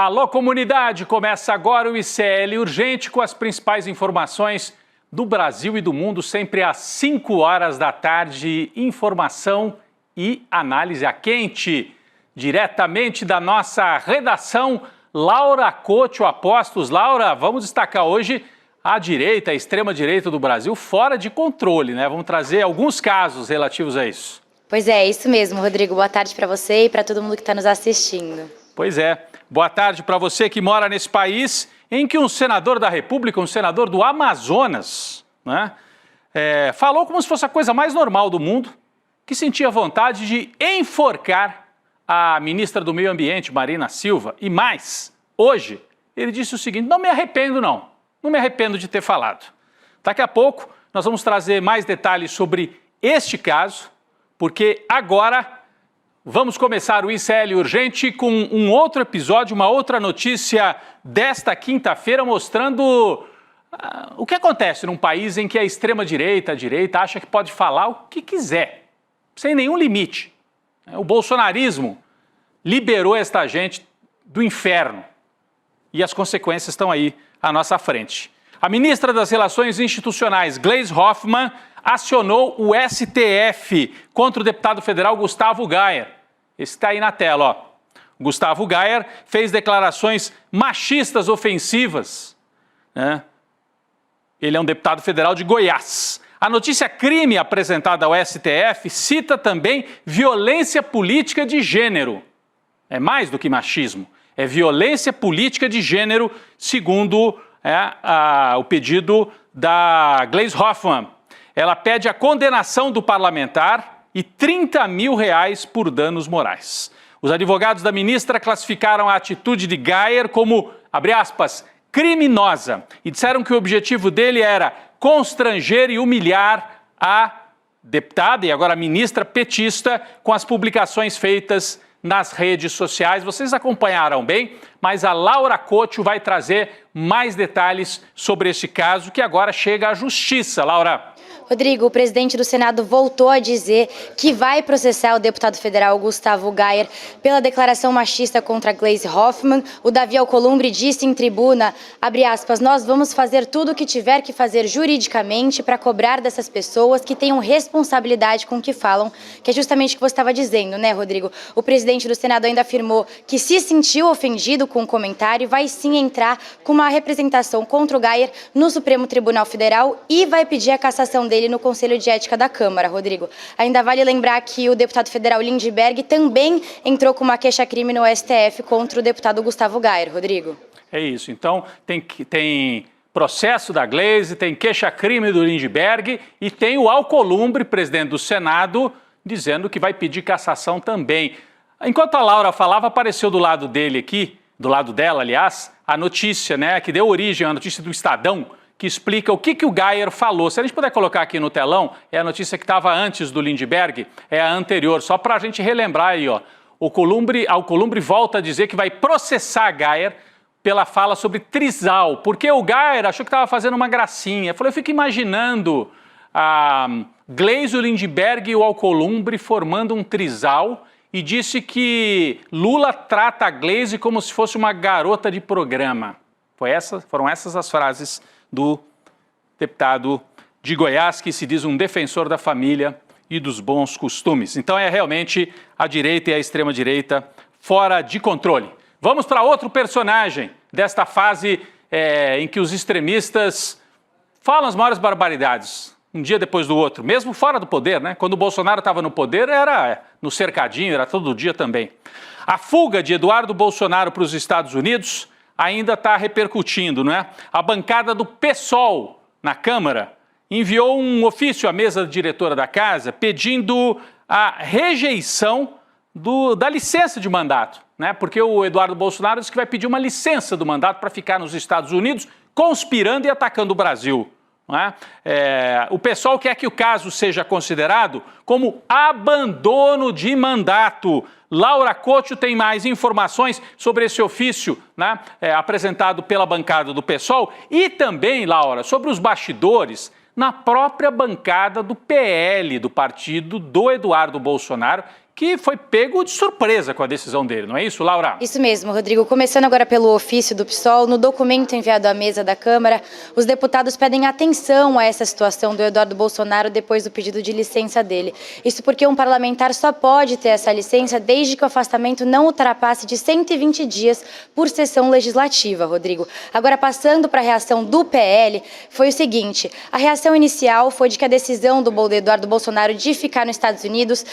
Alô, comunidade! Começa agora o ICL Urgente com as principais informações do Brasil e do mundo, sempre às 5 horas da tarde. Informação e análise a quente, diretamente da nossa redação, Laura Couto Apostos. Laura, vamos destacar hoje a direita, a extrema-direita do Brasil, fora de controle, né? Vamos trazer alguns casos relativos a isso. Pois é, isso mesmo, Rodrigo. Boa tarde para você e para todo mundo que está nos assistindo. Pois é. Boa tarde para você que mora nesse país em que um senador da República, um senador do Amazonas, né, falou como se fosse a coisa mais normal do mundo, que sentia vontade de enforcar a ministra do Meio Ambiente, Marina Silva. E mais, hoje, ele disse o seguinte: não me arrependo não me arrependo de ter falado. Daqui a pouco nós vamos trazer mais detalhes sobre este caso, porque agora vamos começar o ICL Urgente com um outro episódio, uma outra notícia desta quinta-feira, mostrando o que acontece num país em que a extrema-direita, a direita, acha que pode falar o que quiser, sem nenhum limite. O bolsonarismo liberou esta gente do inferno e as consequências estão aí à nossa frente. A ministra das Relações Institucionais, Gleisi Hoffmann, acionou o STF contra o deputado federal Gustavo Gayer. Esse está aí na tela, ó. Gustavo Gayer fez declarações machistas ofensivas, né? Ele é um deputado federal de Goiás. A notícia crime apresentada ao STF cita também violência política de gênero. É mais do que machismo, é violência política de gênero, segundo o pedido da Gleisi Hoffmann. Ela pede a condenação do parlamentar e R$30 mil por danos morais. Os advogados da ministra classificaram a atitude de Gayer como, abre aspas, criminosa, e disseram que o objetivo dele era constranger e humilhar a deputada e agora ministra petista com as publicações feitas nas redes sociais. Vocês acompanharam bem, mas a Laura Couto vai trazer mais detalhes sobre esse caso que agora chega à justiça. Laura. Rodrigo, o presidente do Senado voltou a dizer que vai processar o deputado federal Gustavo Gayer pela declaração machista contra Gleisi Hoffmann. O Davi Alcolumbre disse em tribuna, abre aspas, nós vamos fazer tudo o que tiver que fazer juridicamente para cobrar dessas pessoas que tenham responsabilidade com o que falam, que é justamente o que você estava dizendo, né, Rodrigo? O presidente do Senado ainda afirmou que se sentiu ofendido com o comentário, vai sim entrar com uma representação contra o Gayer no Supremo Tribunal Federal e vai pedir a cassação dele no Conselho de Ética da Câmara, Rodrigo. Ainda vale lembrar que o deputado federal Lindbergh também entrou com uma queixa-crime no STF contra o deputado Gustavo Gayer, Rodrigo. É isso, então tem processo da Gleisi, tem queixa-crime do Lindbergh e tem o Alcolumbre, presidente do Senado, dizendo que vai pedir cassação também. Enquanto a Laura falava, apareceu do lado dele aqui, do lado dela, aliás, a notícia, né, que deu origem à notícia do Estadão, que explica o que o Gayer falou. Se a gente puder colocar aqui no telão, é a notícia que estava antes do Lindbergh, é a anterior, só para a gente relembrar aí, ó. O Alcolumbre volta a dizer que vai processar Gayer pela fala sobre trisal, porque o Gayer achou que estava fazendo uma gracinha. Eu fico imaginando a Gleisi, o Lindbergh e o Alcolumbre formando um trisal e disse que Lula trata a Gleisi como se fosse uma garota de programa. Foram essas as frases do deputado de Goiás, que se diz um defensor da família e dos bons costumes. Então é realmente a direita e a extrema-direita fora de controle. Vamos para outro personagem desta fase em que os extremistas falam as maiores barbaridades, um dia depois do outro, mesmo fora do poder, né? Quando o Bolsonaro estava no poder, era no cercadinho, era todo dia também. A fuga de Eduardo Bolsonaro para os Estados Unidos ainda está repercutindo, não é? A bancada do PSOL na Câmara enviou um ofício à mesa diretora da casa pedindo a rejeição da licença de mandato, né? Porque o Eduardo Bolsonaro disse que vai pedir uma licença do mandato para ficar nos Estados Unidos, conspirando e atacando o Brasil. Não é? O PSOL quer que o caso seja considerado como abandono de mandato. Laura Couto tem mais informações sobre esse ofício, né, apresentado pela bancada do PSOL e também, Laura, sobre os bastidores na própria bancada do PL, do partido do Eduardo Bolsonaro, que foi pego de surpresa com a decisão dele, não é isso, Laura? Isso mesmo, Rodrigo. Começando agora pelo ofício do PSOL, no documento enviado à mesa da Câmara, os deputados pedem atenção a essa situação do Eduardo Bolsonaro depois do pedido de licença dele. Isso porque um parlamentar só pode ter essa licença desde que o afastamento não ultrapasse de 120 dias por sessão legislativa, Rodrigo. Agora, passando para a reação do PL, foi o seguinte: a reação inicial foi de que a decisão do Eduardo Bolsonaro de ficar nos Estados Unidos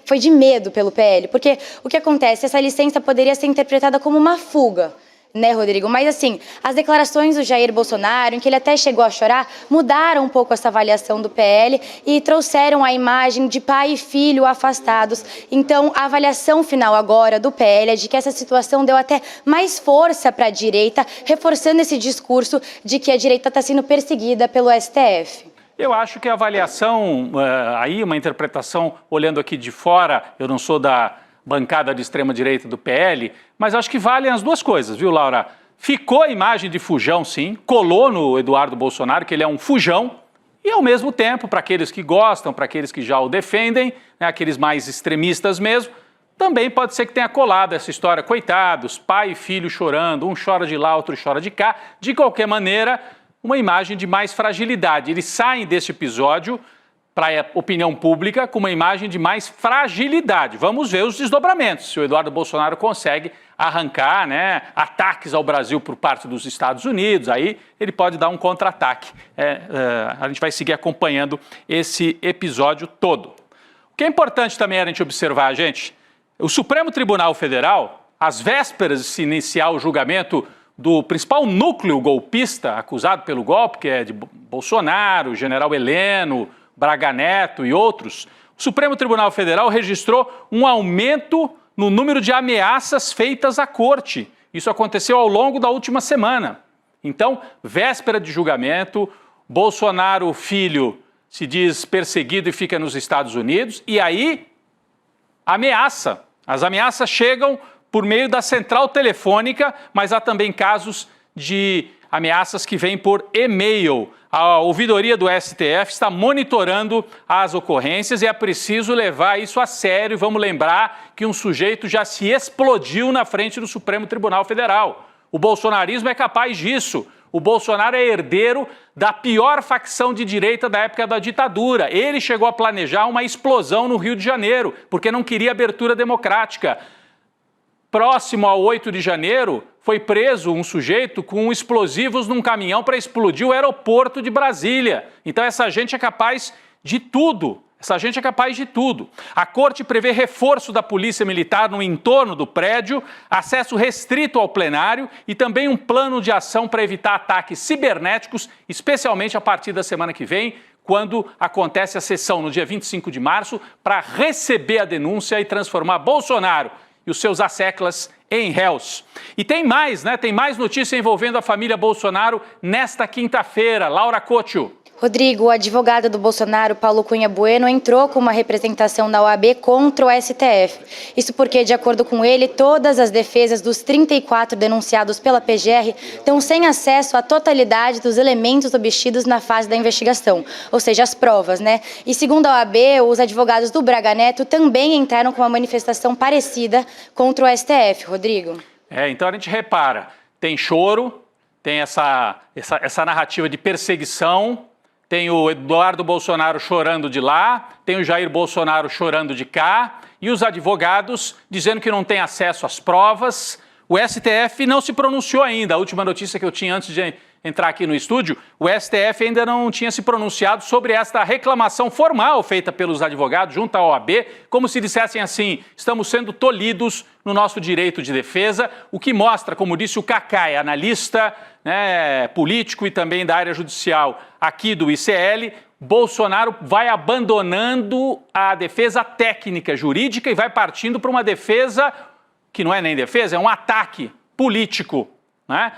foi de medo pelo PL, porque o que acontece, essa licença poderia ser interpretada como uma fuga, né, Rodrigo? Mas assim, as declarações do Jair Bolsonaro, em que ele até chegou a chorar, mudaram um pouco essa avaliação do PL e trouxeram a imagem de pai e filho afastados. Então, a avaliação final agora do PL é de que essa situação deu até mais força para a direita, reforçando esse discurso de que a direita está sendo perseguida pelo STF. Eu acho que a avaliação, aí uma interpretação olhando aqui de fora, eu não sou da bancada de extrema-direita do PL, mas acho que valem as duas coisas, viu, Laura? Ficou a imagem de fujão, sim, colou no Eduardo Bolsonaro, que ele é um fujão, e ao mesmo tempo, para aqueles que gostam, para aqueles que já o defendem, né, aqueles mais extremistas mesmo, também pode ser que tenha colado essa história, coitados, pai e filho chorando, um chora de lá, outro chora de cá, de qualquer maneira, uma imagem de mais fragilidade. Eles saem desse episódio para a opinião pública com uma imagem de mais fragilidade. Vamos ver os desdobramentos, se o Eduardo Bolsonaro consegue arrancar, né, ataques ao Brasil por parte dos Estados Unidos, aí ele pode dar um contra-ataque. A gente vai seguir acompanhando esse episódio todo. O que é importante também a gente observar, gente, o Supremo Tribunal Federal, às vésperas de se iniciar o julgamento do principal núcleo golpista acusado pelo golpe, que é de Bolsonaro, General Heleno, Braga Neto e outros, o Supremo Tribunal Federal registrou um aumento no número de ameaças feitas à corte. Isso aconteceu ao longo da última semana. Então, véspera de julgamento, Bolsonaro, filho, se diz perseguido e fica nos Estados Unidos, e aí ameaça. As ameaças chegam por meio da central telefônica, mas há também casos de ameaças que vêm por e-mail. A ouvidoria do STF está monitorando as ocorrências e é preciso levar isso a sério. Vamos lembrar que um sujeito já se explodiu na frente do Supremo Tribunal Federal. O bolsonarismo é capaz disso. O Bolsonaro é herdeiro da pior facção de direita da época da ditadura. Ele chegou a planejar uma explosão no Rio de Janeiro, porque não queria abertura democrática. Próximo ao 8 de janeiro, foi preso um sujeito com explosivos num caminhão para explodir o aeroporto de Brasília. Então essa gente é capaz de tudo. A corte prevê reforço da polícia militar no entorno do prédio, acesso restrito ao plenário e também um plano de ação para evitar ataques cibernéticos, especialmente a partir da semana que vem, quando acontece a sessão no dia 25 de março, para receber a denúncia e transformar Bolsonaro e os seus asseclas em réus. E tem mais, né? Tem mais notícia envolvendo a família Bolsonaro nesta quinta-feira. Laura Couto. Rodrigo, o advogado do Bolsonaro, Paulo Cunha Bueno, entrou com uma representação na OAB contra o STF. Isso porque, de acordo com ele, todas as defesas dos 34 denunciados pela PGR estão sem acesso à totalidade dos elementos obtidos na fase da investigação, ou seja, as provas, né? E segundo a OAB, os advogados do Braga Neto também entraram com uma manifestação parecida contra o STF, Rodrigo. Então a gente repara, tem choro, tem essa narrativa de perseguição. Tem o Eduardo Bolsonaro chorando de lá, tem o Jair Bolsonaro chorando de cá, e os advogados dizendo que não tem acesso às provas. O STF não se pronunciou ainda. A última notícia que eu tinha antes de entrar aqui no estúdio, o STF ainda não tinha se pronunciado sobre esta reclamação formal feita pelos advogados junto à OAB, como se dissessem assim: estamos sendo tolhidos no nosso direito de defesa, o que mostra, como disse o Cacai, analista, né, político e também da área judicial aqui do ICL, Bolsonaro vai abandonando a defesa técnica jurídica e vai partindo para uma defesa que não é nem defesa, é um ataque político, né?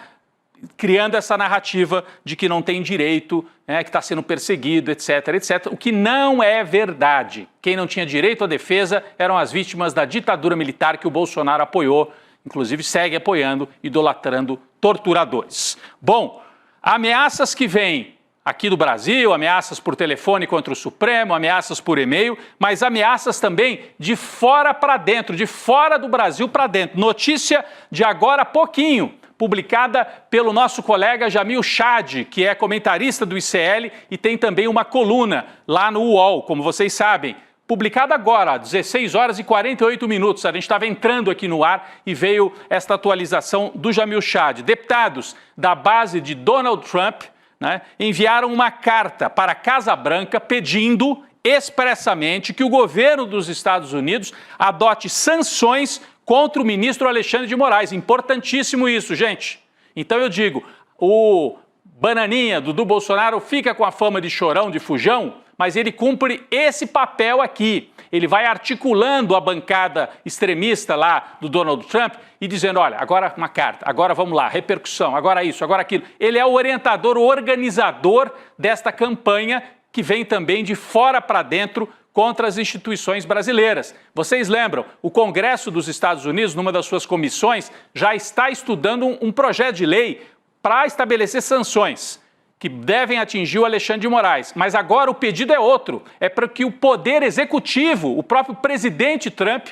Criando essa narrativa de que não tem direito, né, que está sendo perseguido, etc, etc, o que não é verdade. Quem não tinha direito à defesa eram as vítimas da ditadura militar que o Bolsonaro apoiou, inclusive segue apoiando, idolatrando torturadores. Bom, ameaças que vêm aqui do Brasil, ameaças por telefone contra o Supremo, ameaças por e-mail, mas ameaças também de fora para dentro, de fora do Brasil para dentro. Notícia de agora há pouquinho, publicada pelo nosso colega Jamil Chad, que é comentarista do ICL e tem também uma coluna lá no UOL, como vocês sabem. Publicada agora, 16 horas e 48 minutos. A gente estava entrando aqui no ar e veio esta atualização do Jamil Chad. Deputados da base de Donald Trump, né, enviaram uma carta para a Casa Branca pedindo expressamente que o governo dos Estados Unidos adote sanções contra o ministro Alexandre de Moraes. Importantíssimo isso, gente. Então eu digo, o bananinha Dudu Bolsonaro fica com a fama de chorão, de fujão, mas ele cumpre esse papel aqui. Ele vai articulando a bancada extremista lá do Donald Trump e dizendo, olha, agora uma carta, agora vamos lá, repercussão, agora isso, agora aquilo. Ele é o orientador, o organizador desta campanha que vem também de fora para dentro contra as instituições brasileiras. Vocês lembram, o Congresso dos Estados Unidos, numa das suas comissões, já está estudando um projeto de lei para estabelecer sanções que devem atingir o Alexandre de Moraes. Mas agora o pedido é outro, é para que o poder executivo, o próprio presidente Trump,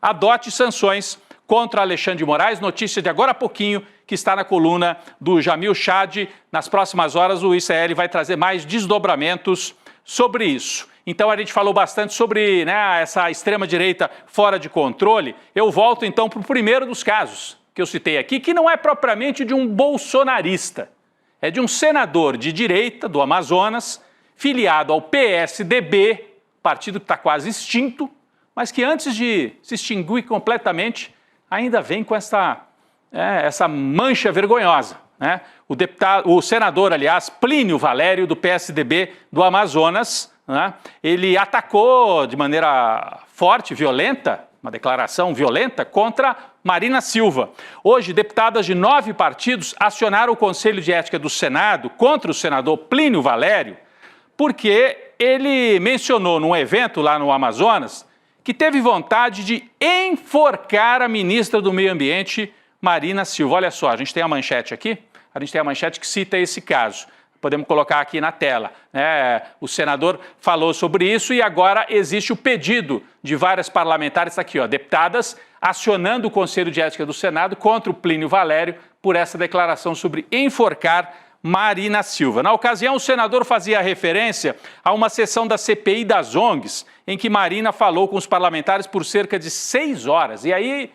adote sanções contra Alexandre de Moraes. Notícia de agora há pouquinho, que está na coluna do Jamil Chad. Nas próximas horas o ICL vai trazer mais desdobramentos sobre isso. Então a gente falou bastante sobre, né, essa extrema-direita fora de controle. Eu volto então para o primeiro dos casos que eu citei aqui, que não é propriamente de um bolsonarista. É de um senador de direita do Amazonas, filiado ao PSDB, partido que está quase extinto, mas que antes de se extinguir completamente, ainda vem com essa mancha vergonhosa, né? O senador, aliás, Plínio Valério, do PSDB do Amazonas, né? Ele atacou de maneira forte, violenta, uma declaração violenta, contra Marina Silva. Hoje, deputadas de 9 partidos acionaram o Conselho de Ética do Senado contra o senador Plínio Valério, porque ele mencionou num evento lá no Amazonas que teve vontade de enforcar a ministra do Meio Ambiente, Marina Silva. Olha só, a gente tem a manchete aqui, a gente tem a manchete que cita esse caso. Podemos colocar aqui na tela. O senador falou sobre isso e agora existe o pedido de várias parlamentares, está aqui, ó, deputadas, acionando o Conselho de Ética do Senado contra o Plínio Valério por essa declaração sobre enforcar Marina Silva. Na ocasião, o senador fazia referência a uma sessão da CPI das ONGs, em que Marina falou com os parlamentares por cerca de 6 horas. E aí,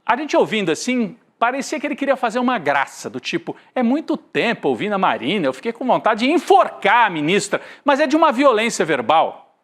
a gente ouvindo assim, parecia que ele queria fazer uma graça, do tipo, é muito tempo ouvindo a Marina, eu fiquei com vontade de enforcar a ministra, mas é de uma violência verbal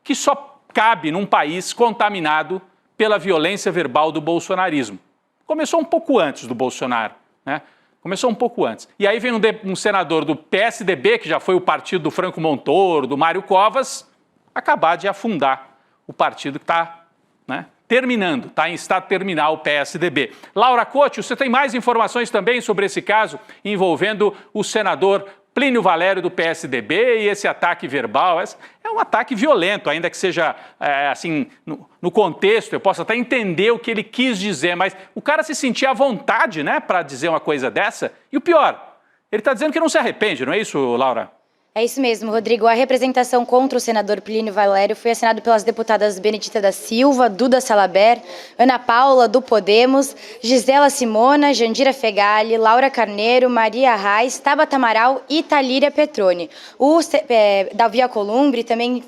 que só cabe num país contaminado pela violência verbal do bolsonarismo. Começou um pouco antes do Bolsonaro, né? Começou um pouco antes. E aí vem um senador do PSDB, que já foi o partido do Franco Montoro, do Mário Covas, acabar de afundar o partido que está, né, terminando, está em estado terminal o PSDB. Laura Couto, você tem mais informações também sobre esse caso envolvendo o senador Plínio Valério do PSDB e esse ataque verbal? É um ataque violento, ainda que seja assim, no contexto, eu posso até entender o que ele quis dizer, mas o cara se sentia à vontade, né, para dizer uma coisa dessa. E o pior, ele está dizendo que não se arrepende, não é isso, Laura? É isso mesmo, Rodrigo. A representação contra o senador Plínio Valério foi assinada pelas deputadas Benedita da Silva, Duda Salabert, Ana Paula, do Podemos, Gisela Simona, Jandira Fegali, Laura Carneiro, Maria Reis, Tabata Amaral e Talíria Petroni. O Davi Alcolumbre também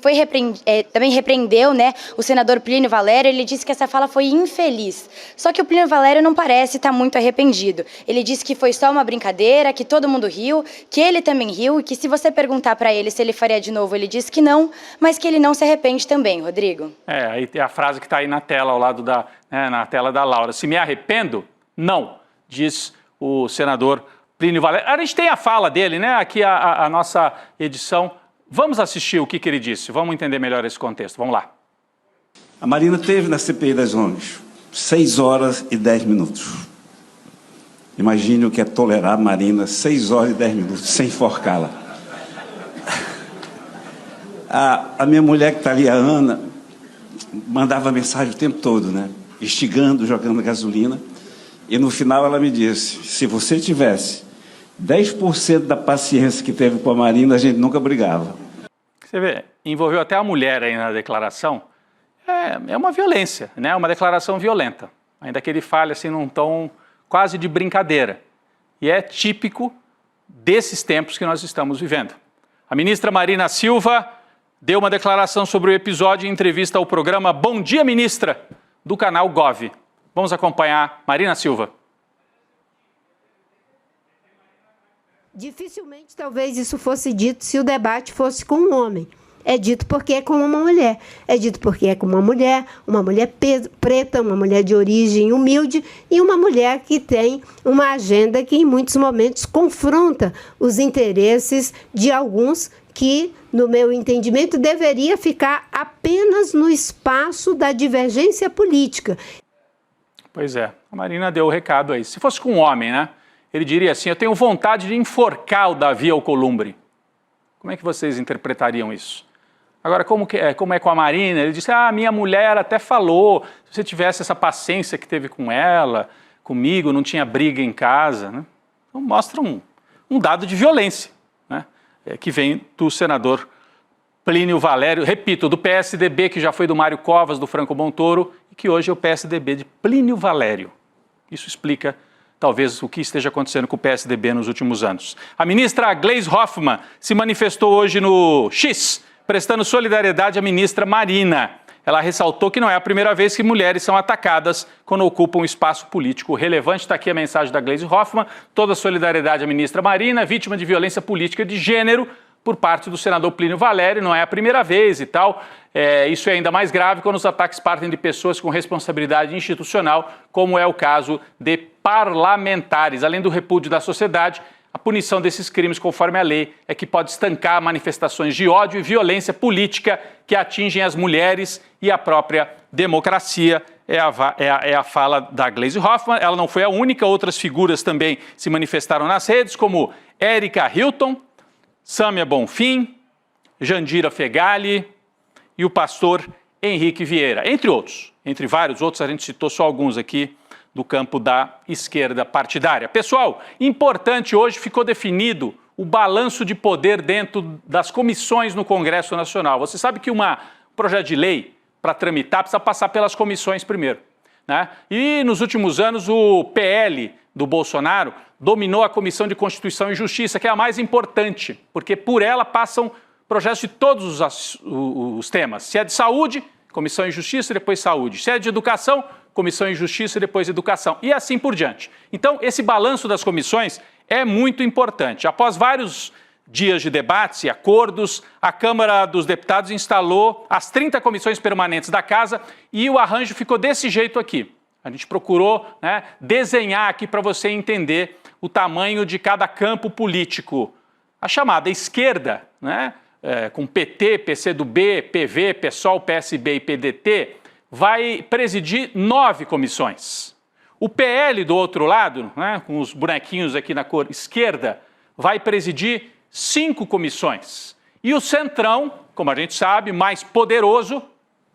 repreendeu, né, o senador Plínio Valério. Ele disse que essa fala foi infeliz. Só que o Plínio Valério não parece estar muito arrependido. Ele disse que foi só uma brincadeira, que todo mundo riu, que ele também riu e que se você perguntar para ele se ele faria de novo, ele disse que não, mas que ele não se arrepende também, Rodrigo. Aí tem a frase que está aí na tela, ao lado na tela da Laura. Se me arrependo? Não, diz o senador Plínio Valério. A gente tem a fala dele, né? Aqui a nossa edição. Vamos assistir o que ele disse, vamos entender melhor esse contexto. Vamos lá. A Marina esteve na CPI das ONGs 6 horas e 10 minutos. Imagine o que é tolerar a Marina 6 horas e 10 minutos sem enforcá-la. A minha mulher que está ali, a Ana, mandava mensagem o tempo todo, né? Instigando, jogando gasolina. E no final ela me disse, se você tivesse 10% da paciência que teve com a Marina, a gente nunca brigava. Você vê, envolveu até a mulher aí na declaração. É uma violência, né? Uma declaração violenta. Ainda que ele fale assim num tom quase de brincadeira. E é típico desses tempos que nós estamos vivendo. A ministra Marina Silva deu uma declaração sobre o episódio em entrevista ao programa Bom Dia Ministra, do canal Gov. Vamos acompanhar Marina Silva. Dificilmente, talvez, isso fosse dito se o debate fosse com um homem. É dito porque é com uma mulher. É dito porque é com uma mulher preta, uma mulher de origem humilde e uma mulher que tem uma agenda que, em muitos momentos, confronta os interesses de alguns que, no meu entendimento, deveria ficar apenas no espaço da divergência política. Pois é, a Marina deu o recado aí. Se fosse com um homem, né? Ele diria assim, eu tenho vontade de enforcar o Davi Alcolumbre. Como é que vocês interpretariam isso? Agora, como é com a Marina? Ele disse, minha mulher até falou, se você tivesse essa paciência que teve com ela, comigo, não tinha briga em casa. Né? Então mostra um dado de violência, né? Que vem do senador Plínio Valério, repito, do PSDB, que já foi do Mário Covas, do Franco Montoro, e que hoje é o PSDB de Plínio Valério. Isso explica talvez o que esteja acontecendo com o PSDB nos últimos anos. A ministra Gleisi Hoffmann se manifestou hoje no X, prestando solidariedade à ministra Marina. Ela ressaltou que não é a primeira vez que mulheres são atacadas quando ocupam um espaço político relevante. Está aqui a mensagem da Gleisi Hoffmann. Toda a solidariedade à ministra Marina, vítima de violência política de gênero por parte do senador Plínio Valério. Não é a primeira vez e tal. Isso é ainda mais grave quando os ataques partem de pessoas com responsabilidade institucional, como é o caso de parlamentares. Além do repúdio da sociedade, a punição desses crimes, conforme a lei, é que pode estancar manifestações de ódio e violência política que atingem as mulheres e a própria democracia. É a fala da Gleisi Hoffmann. Ela não foi a única, outras figuras também se manifestaram nas redes, como Érica Hilton, Sâmia Bonfim, Jandira Fegali e o pastor Henrique Vieira, entre outros. Entre vários outros, a gente citou só alguns aqui do campo da esquerda partidária. Pessoal, importante, hoje ficou definido o balanço de poder dentro das comissões no Congresso Nacional. Você sabe que um projeto de lei, para tramitar, precisa passar pelas comissões primeiro, né? E nos últimos anos o PL do Bolsonaro dominou a Comissão de Constituição e Justiça, que é a mais importante, porque por ela passam projetos de todos os temas. Se é de saúde, Comissão de Justiça e depois saúde. Se é de educação, Comissão de Justiça e depois educação. E assim por diante. Então, esse balanço das comissões é muito importante. Após vários dias de debates e acordos, a Câmara dos Deputados instalou as 30 comissões permanentes da Casa e o arranjo ficou desse jeito aqui. A gente procurou, né, desenhar aqui para você entender o tamanho de cada campo político. A chamada esquerda, né, com PT, PCdoB, PV, PSOL, PSB e PDT, vai presidir 9 comissões. O PL, do outro lado, né, com os bonequinhos aqui na cor esquerda, vai presidir 5 comissões. E o Centrão, como a gente sabe, mais poderoso,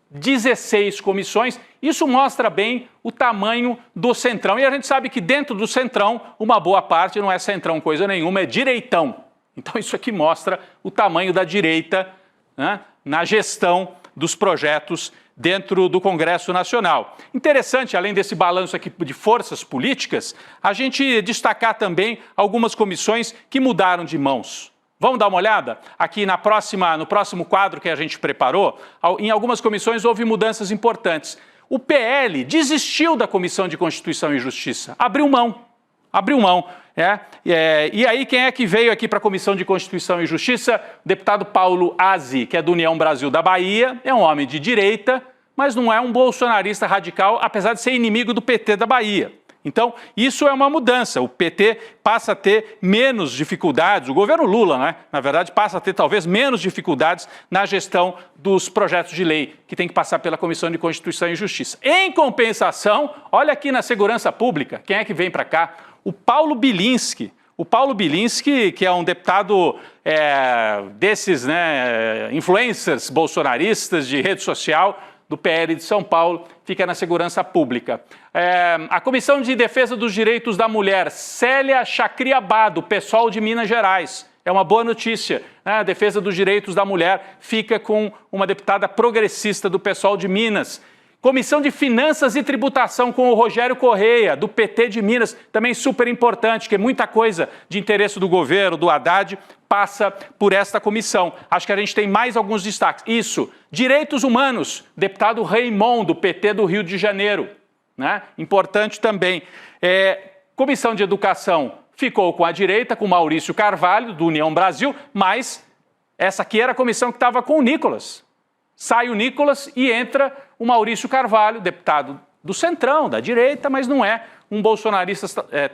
16 comissões. Isso mostra bem o tamanho do Centrão. E a gente sabe que dentro do Centrão, uma boa parte não é Centrão coisa nenhuma, é direitão. Então isso aqui mostra o tamanho da direita, né, na gestão dos projetos dentro do Congresso Nacional. Interessante, além desse balanço aqui de forças políticas, a gente destacar também algumas comissões que mudaram de mãos. Vamos dar uma olhada? Aqui no próximo quadro que a gente preparou, em algumas comissões houve mudanças importantes. O PL desistiu da Comissão de Constituição e Justiça, abriu mão. E aí quem é que veio aqui para a Comissão de Constituição e Justiça? O deputado Paulo Azi, que é do União Brasil da Bahia, é um homem de direita, mas não é um bolsonarista radical, apesar de ser inimigo do PT da Bahia. Então, isso é uma mudança. O PT passa a ter menos dificuldades, o governo Lula, né, na verdade, passa a ter talvez menos dificuldades na gestão dos projetos de lei que tem que passar pela Comissão de Constituição e Justiça. Em compensação, olha aqui na segurança pública, quem é que vem para cá? O Paulo Bilinski. O Paulo Bilinski, que é um deputado desses, né, influencers bolsonaristas de rede social, do PL de São Paulo, fica na segurança pública. A Comissão de Defesa dos Direitos da Mulher, Célia Chacriabá, do PSOL de Minas Gerais. É uma boa notícia, né? A defesa dos direitos da mulher fica com uma deputada progressista do PSOL de Minas. Comissão de Finanças e Tributação com o Rogério Correia, do PT de Minas, também super importante, que muita coisa de interesse do governo, do Haddad, passa por esta comissão. Acho que a gente tem mais alguns destaques. Isso, direitos humanos, deputado Raimon, do PT do Rio de Janeiro, né? Importante também. Comissão de Educação ficou com a direita, com Maurício Carvalho, do União Brasil, mas essa aqui era a comissão que estava com o Nicolas. Sai o Nicolas e entra o Maurício Carvalho, deputado do Centrão, da direita, mas não é um bolsonarista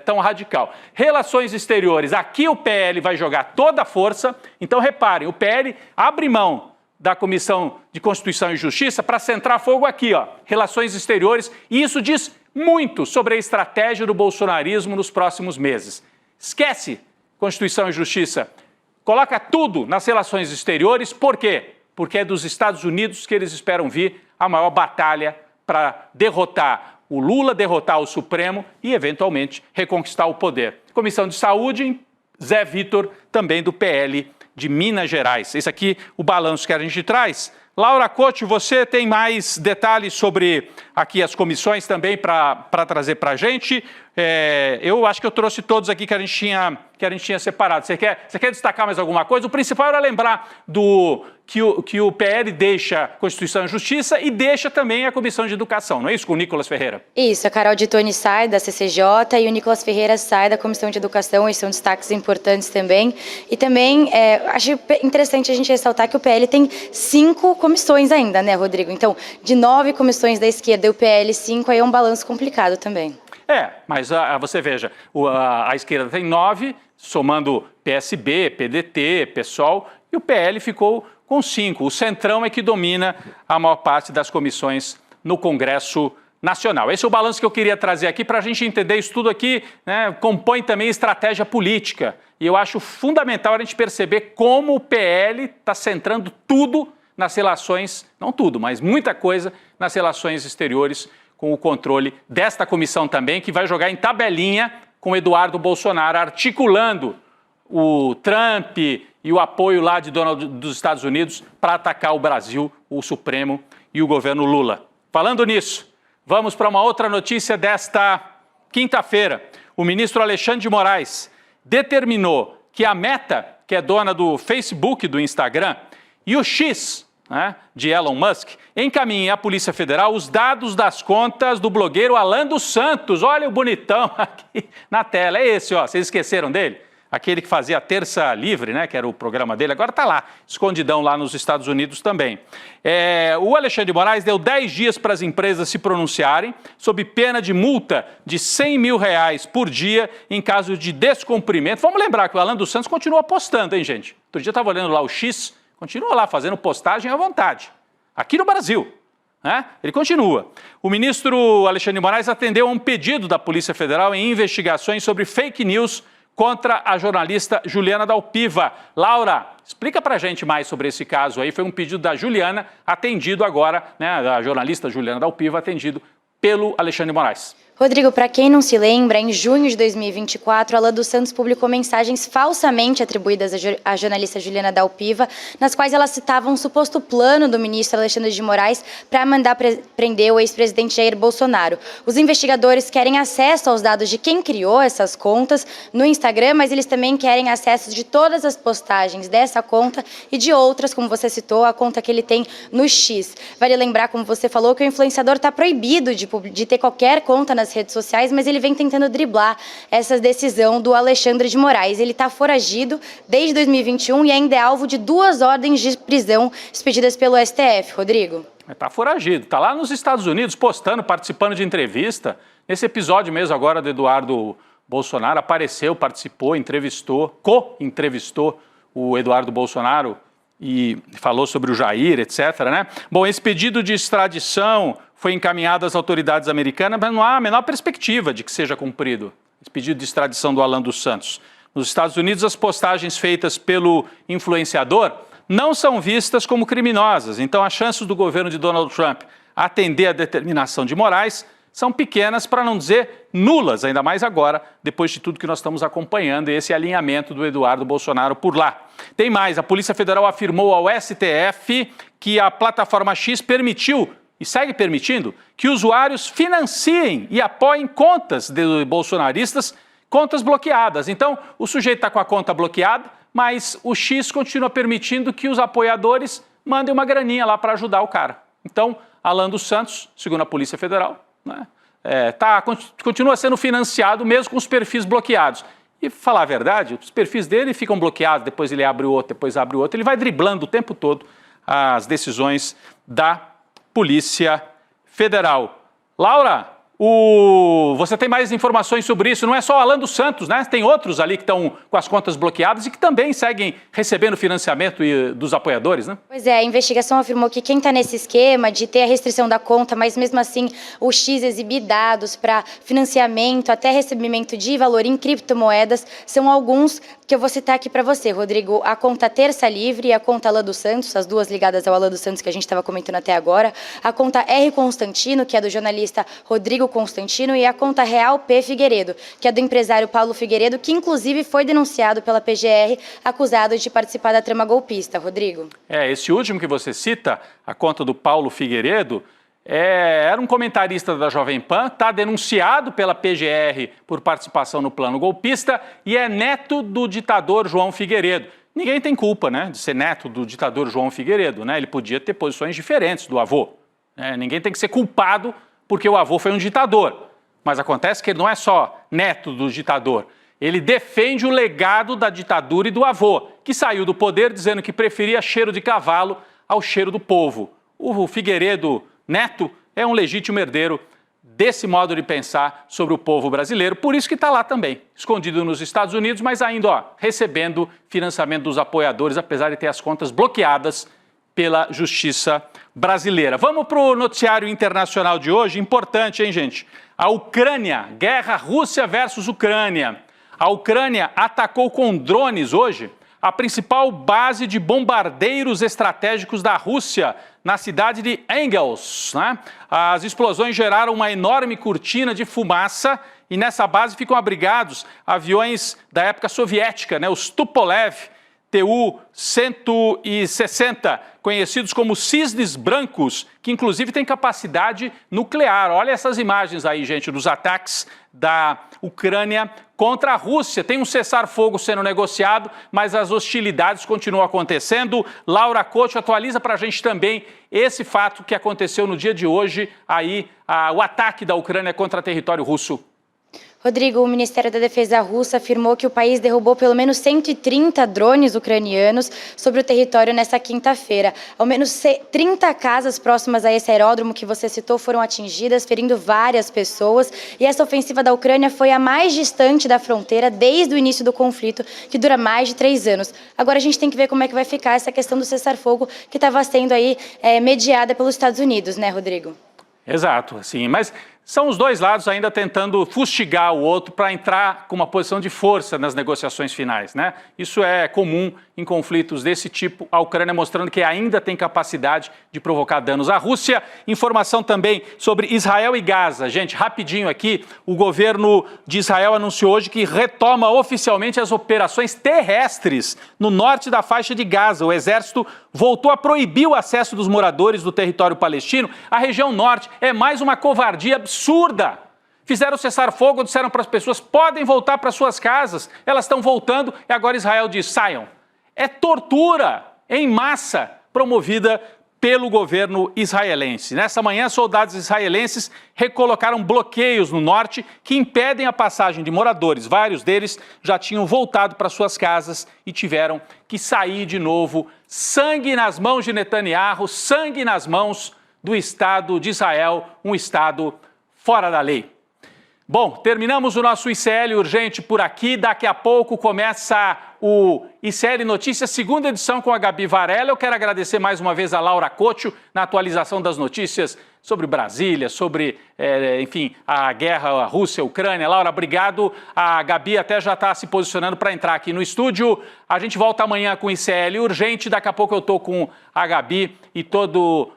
tão radical. Relações exteriores, aqui o PL vai jogar toda a força. Então, reparem, o PL abre mão da Comissão de Constituição e Justiça para centrar fogo aqui, ó, relações exteriores, e isso diz muito sobre a estratégia do bolsonarismo nos próximos meses. Esquece Constituição e Justiça, coloca tudo nas relações exteriores, por quê? Porque é dos Estados Unidos que eles esperam vir a maior batalha para derrotar o Lula, derrotar o Supremo e, eventualmente, reconquistar o poder. Comissão de Saúde, Zé Vitor, também do PL de Minas Gerais. Esse aqui, o balanço que a gente traz. Laura Couto, você tem mais detalhes sobre aqui as comissões também para trazer para a gente? Eu acho que eu trouxe todos aqui que a gente tinha separado. Você quer destacar mais alguma coisa? O principal era lembrar que o PL deixa a Constituição e Justiça e deixa também a Comissão de Educação, não é isso, com o Nicolas Ferreira? Isso, a Carol de Toni sai da CCJ e o Nicolas Ferreira sai da Comissão de Educação, esses são destaques importantes também. E também acho interessante a gente ressaltar que o PL tem 5 comissões ainda, né, Rodrigo? Então, de 9 comissões da esquerda e o PL 5, aí é um balanço complicado também. Mas você veja, a esquerda tem 9, somando PSB, PDT, PSOL, e o PL ficou com 5. O Centrão é que domina a maior parte das comissões no Congresso Nacional. Esse é o balanço que eu queria trazer aqui para a gente entender isso tudo aqui, né, compõe também estratégia política. E eu acho fundamental a gente perceber como o PL está centrando tudo nas relações, não tudo, mas muita coisa nas relações exteriores, com o controle desta comissão também, que vai jogar em tabelinha com Eduardo Bolsonaro, articulando o Trump e o apoio lá de dos Estados Unidos para atacar o Brasil, o Supremo e o governo Lula. Falando nisso, vamos para uma outra notícia desta quinta-feira. O ministro Alexandre de Moraes determinou que a Meta, que é dona do Facebook, do Instagram, e o X, de Elon Musk, encaminhe à Polícia Federal os dados das contas do blogueiro Alan dos Santos. Olha o bonitão aqui na tela, é esse, ó, vocês esqueceram dele? Aquele que fazia a Terça Livre, né, que era o programa dele, agora está lá, escondidão lá nos Estados Unidos também. O Alexandre de Moraes deu 10 dias para as empresas se pronunciarem, sob pena de multa de R$100 mil por dia em caso de descumprimento. Vamos lembrar que o Alan dos Santos continua postando, hein, gente? Outro dia eu estava olhando lá o X, continua lá fazendo postagem à vontade, aqui no Brasil, né? Ele continua. O ministro Alexandre de Moraes atendeu a um pedido da Polícia Federal em investigações sobre fake news contra a jornalista Juliana Dalpiva. Laura, explica pra gente mais sobre esse caso aí. Foi um pedido da Juliana, atendido agora, né, da jornalista Juliana Dalpiva, atendido pelo Alexandre de Moraes. Rodrigo, para quem não se lembra, em junho de 2024, Alan dos Santos publicou mensagens falsamente atribuídas à jornalista Juliana Dalpiva, nas quais ela citava um suposto plano do ministro Alexandre de Moraes para mandar prender o ex-presidente Jair Bolsonaro. Os investigadores querem acesso aos dados de quem criou essas contas no Instagram, mas eles também querem acesso de todas as postagens dessa conta e de outras, como você citou, a conta que ele tem no X. Vale lembrar, como você falou, que o influenciador está proibido de ter qualquer conta nas redes sociais, mas ele vem tentando driblar essa decisão do Alexandre de Moraes. Ele está foragido desde 2021 e ainda é alvo de 2 ordens de prisão expedidas pelo STF. Rodrigo? Está foragido, está lá nos Estados Unidos postando, participando de entrevista. Nesse episódio mesmo agora do Eduardo Bolsonaro, apareceu, participou, entrevistou, co-entrevistou o Eduardo Bolsonaro e falou sobre o Jair, etc., né? Bom, esse pedido de extradição foi encaminhado às autoridades americanas, mas não há a menor perspectiva de que seja cumprido esse pedido de extradição do Alan dos Santos. Nos Estados Unidos, as postagens feitas pelo influenciador não são vistas como criminosas, então as chances do governo de Donald Trump atender a determinação de Moraes são pequenas, para não dizer nulas, ainda mais agora, depois de tudo que nós estamos acompanhando, esse alinhamento do Eduardo Bolsonaro por lá. Tem mais, a Polícia Federal afirmou ao STF que a plataforma X permitiu, e segue permitindo, que usuários financiem e apoiem contas de bolsonaristas, contas bloqueadas. Então, o sujeito está com a conta bloqueada, mas o X continua permitindo que os apoiadores mandem uma graninha lá para ajudar o cara. Então, Alan dos Santos, segundo a Polícia Federal, né, continua sendo financiado mesmo com os perfis bloqueados. E, falar a verdade, os perfis dele ficam bloqueados, depois ele abre o outro, depois abre o outro. Ele vai driblando o tempo todo as decisões da Polícia Federal. Laura, você tem mais informações sobre isso? Não é só o Alan dos Santos, né? Tem outros ali que estão com as contas bloqueadas e que também seguem recebendo financiamento dos apoiadores, né? Pois é, a investigação afirmou que quem está nesse esquema de ter a restrição da conta, mas mesmo assim o X exibir dados para financiamento, até recebimento de valor em criptomoedas, são alguns que eu vou citar aqui para você, Rodrigo. A conta Terça Livre e a conta Alan dos Santos, as duas ligadas ao Alan dos Santos que a gente estava comentando até agora. A conta R. Constantino, que é do jornalista Rodrigo Constantino, e a conta Real P. Figueiredo, que é do empresário Paulo Figueiredo, que inclusive foi denunciado pela PGR, acusado de participar da trama golpista. Rodrigo. Esse último que você cita, a conta do Paulo Figueiredo, era um comentarista da Jovem Pan, está denunciado pela PGR por participação no plano golpista e é neto do ditador João Figueiredo. Ninguém tem culpa, né, de ser neto do ditador João Figueiredo, né? Ele podia ter posições diferentes do avô. Ninguém tem que ser culpado porque o avô foi um ditador. Mas acontece que ele não é só neto do ditador. Ele defende o legado da ditadura e do avô, que saiu do poder dizendo que preferia cheiro de cavalo ao cheiro do povo. O Figueiredo Neto é um legítimo herdeiro desse modo de pensar sobre o povo brasileiro, por isso que está lá também, escondido nos Estados Unidos, mas ainda recebendo financiamento dos apoiadores, apesar de ter as contas bloqueadas pela justiça brasileira. Vamos para o noticiário internacional de hoje, importante, hein, gente? A Ucrânia, guerra Rússia versus Ucrânia. A Ucrânia atacou com drones hoje a principal base de bombardeiros estratégicos da Rússia, na cidade de Engels, né? As explosões geraram uma enorme cortina de fumaça e nessa base ficam abrigados aviões da época soviética, né? Os Tupolev Tu-160, conhecidos como cisnes brancos, que inclusive têm capacidade nuclear. Olha essas imagens aí, gente, dos ataques da Ucrânia contra a Rússia. Tem um cessar-fogo sendo negociado, mas as hostilidades continuam acontecendo. Laura Couto atualiza para a gente também esse fato que aconteceu no dia de hoje, aí, o ataque da Ucrânia contra território russo. Rodrigo, o Ministério da Defesa russo afirmou que o país derrubou pelo menos 130 drones ucranianos sobre o território nesta quinta-feira. Ao menos 30 casas próximas a esse aeródromo que você citou foram atingidas, ferindo várias pessoas. E essa ofensiva da Ucrânia foi a mais distante da fronteira desde o início do conflito, que dura mais de 3 anos. Agora a gente tem que ver como é que vai ficar essa questão do cessar-fogo que estava sendo aí mediada pelos Estados Unidos, né, Rodrigo? Exato, assim, mas são os dois lados ainda tentando fustigar o outro para entrar com uma posição de força nas negociações finais, né? Isso é comum em conflitos desse tipo, a Ucrânia mostrando que ainda tem capacidade de provocar danos à Rússia. Informação também sobre Israel e Gaza. Gente, rapidinho aqui, o governo de Israel anunciou hoje que retoma oficialmente as operações terrestres no norte da faixa de Gaza. O exército voltou a proibir o acesso dos moradores do território palestino. A região norte é mais uma covardia absurda. Fizeram cessar-fogo, disseram para as pessoas, podem voltar para suas casas. Elas estão voltando e agora Israel diz, saiam. É tortura em massa promovida pelo governo israelense. Nessa manhã, soldados israelenses recolocaram bloqueios no norte que impedem a passagem de moradores. Vários deles já tinham voltado para suas casas e tiveram que sair de novo. Sangue nas mãos de Netanyahu, sangue nas mãos do Estado de Israel, um Estado fora da lei. Bom, terminamos o nosso ICL Urgente por aqui. Daqui a pouco começa o ICL Notícias, segunda edição com a Gabi Varela. Eu quero agradecer mais uma vez a Laura Couto na atualização das notícias sobre Brasília, sobre, enfim, a guerra, a Rússia, a Ucrânia. Laura, obrigado. A Gabi até já está se posicionando para entrar aqui no estúdio. A gente volta amanhã com o ICL Urgente. Daqui a pouco eu estou com a Gabi e todo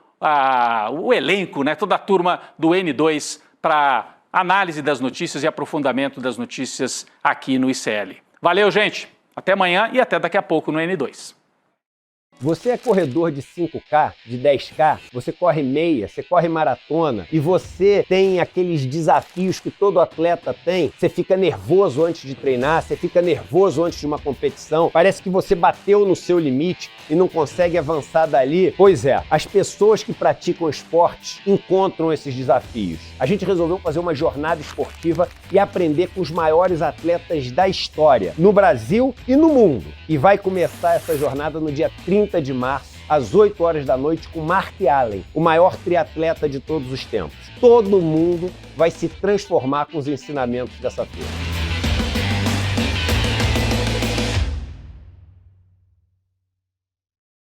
o elenco, né, toda a turma do N2 para análise das notícias e aprofundamento das notícias aqui no ICL. Valeu, gente! Até amanhã e até daqui a pouco no N2. Você é corredor de 5K, de 10K, você corre meia, você corre maratona e você tem aqueles desafios que todo atleta tem, você fica nervoso antes de treinar, você fica nervoso antes de uma competição, parece que você bateu no seu limite e não consegue avançar dali. Pois é, as pessoas que praticam esportes encontram esses desafios. A gente resolveu fazer uma jornada esportiva e aprender com os maiores atletas da história, no Brasil e no mundo. E vai começar essa jornada no dia 30 de março, às 8 horas da noite, com Mark Allen, o maior triatleta de todos os tempos. Todo mundo vai se transformar com os ensinamentos dessa feira.